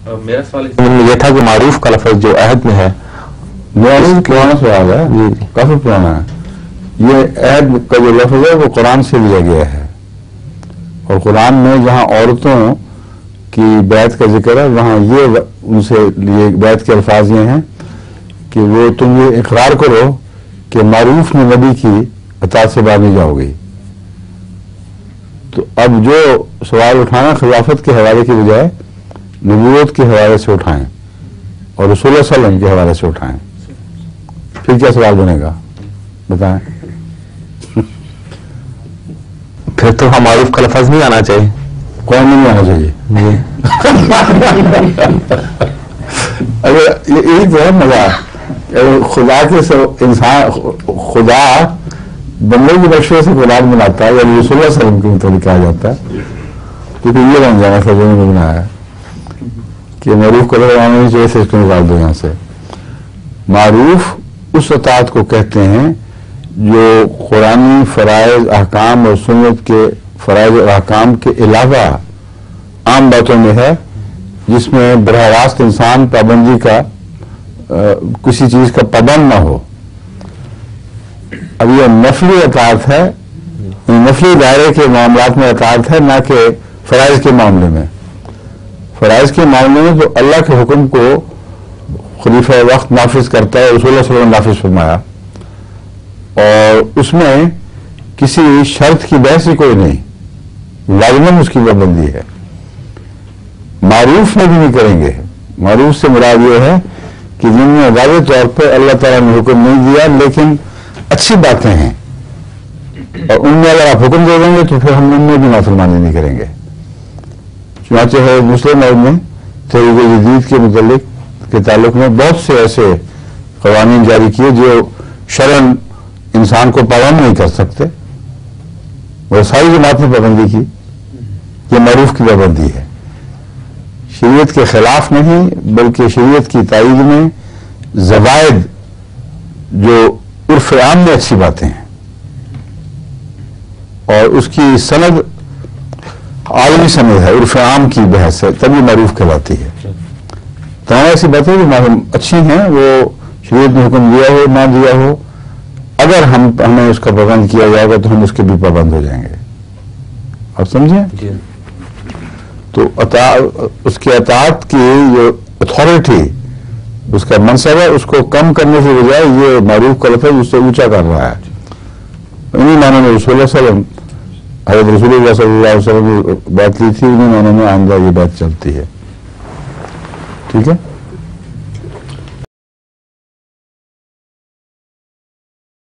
میرا سوال یہ تھا کہ معروف کا لفظ جو عہد میں ہے، پرانا سوال ہے، کافی پرانا ہے۔ یہ عہد کا جو لفظ ہے وہ قرآن سے لیا گیا ہے، اور قرآن میں جہاں عورتوں کی بیعت کا ذکر ہے وہاں یہ ان سے لیے بیعت کے الفاظ یہ ہیں کہ وہ تم یہ اقرار کرو کہ معروف میں نبی کی اطاعت سے باز نہیں جاؤ گی۔ تو اب جو سوال اٹھانا خلافت کے حوالے کی بجائے نبوت کے حوالے سے اٹھائیں اور رسول اللہ صلی اللہ علیہ وسلم کے حوالے سے اٹھائیں، پھر کیا سوال بنے گا بتائیں؟ پھر تو ہم معروف کا لفظ نہیں آنا چاہیے، کون نہیں آنا چاہیے؟ اگر یہی تو ہے مزہ، خدا کے انسان خدا بندے کی بخشے سے غلام بناتا ہے، یا رسول اللہ صلی اللہ علیہ وسلم کے متعلق کہا جاتا ہے، کیونکہ یہ بن جانا سجنے نے بنایا ہے کہ معروف کا لفظ آنا نہیں چاہیے، سے اس کو نکال دو یہاں سے۔ معروف اس اطاعت کو کہتے ہیں جو قرآنی فرائض احکام اور سنت کے فرائض اور احکام کے علاوہ عام باتوں میں ہے، جس میں براہ راست انسان پابندی کا کسی چیز کا پابند نہ ہو۔ اب یہ نفلی اطاعت ہے، نفلی دائرے کے معاملات میں اطاعت ہے، نہ کہ فرائض کے معاملے میں۔ فرائض کے معاملے میں تو اللہ کے حکم کو خلیفہ وقت نافذ کرتا ہے، رسول اللہ صلی اللہ علیہ وسلم نافذ فرمایا، اور اس میں کسی شرط کی بحث ہی کوئی نہیں، لازماً اس کی پابندی ہے۔ معروف میں بھی نہیں کریں گے، معروف سے مراد یہ ہے کہ جن میں واضح طور پہ اللہ تعالیٰ نے حکم نہیں دیا لیکن اچھی باتیں ہیں، اور ان میں اگر آپ حکم دے دیں گے تو پھر ہم ان میں بھی نافرمانی نہیں کریں گے۔ چنانچہ ہے مسلم عہد میں تحریک جدید کے متعلق کے تعلق میں بہت سے ایسے قوانین جاری کیے جو شرعاً انسان کو پابند نہیں کر سکتے، وہ ساری جماعت نے پابندی کی، یہ معروف کی پابندی ہے، شریعت کے خلاف نہیں بلکہ شریعت کی تائید میں زوائد جو عرف عام میں اچھی باتیں ہیں اور اس کی سند عالمی سند ہے، عرف عام کی بحث ہے، تبھی معروف کہلاتی ہے۔ تمام ایسی باتیں جو اچھی ہیں وہ شریعت نے حکم دیا ہو نہ دیا ہو، اگر ہمیں اس کا پابند کیا جائے گا تو ہم اس کے بھی پابند ہو جائیں گے، آپ سمجھیں؟ تو اس کی اطاعت کی جو اتھارٹی، اس کا منصب ہے، اس کو کم کرنے سے بجائے یہ معروف کا لفظ اس سے اونچا کر رہا ہے۔ انہیں معنی میں رسول اللہ صلی اللہ علیہ وسلم، حضرت رسول اللہ صلی اللہ علیہ وسلم نے بات لی تھی، انہیں معنی میں آئندہ یہ بات چلتی ہے، ٹھیک ہے۔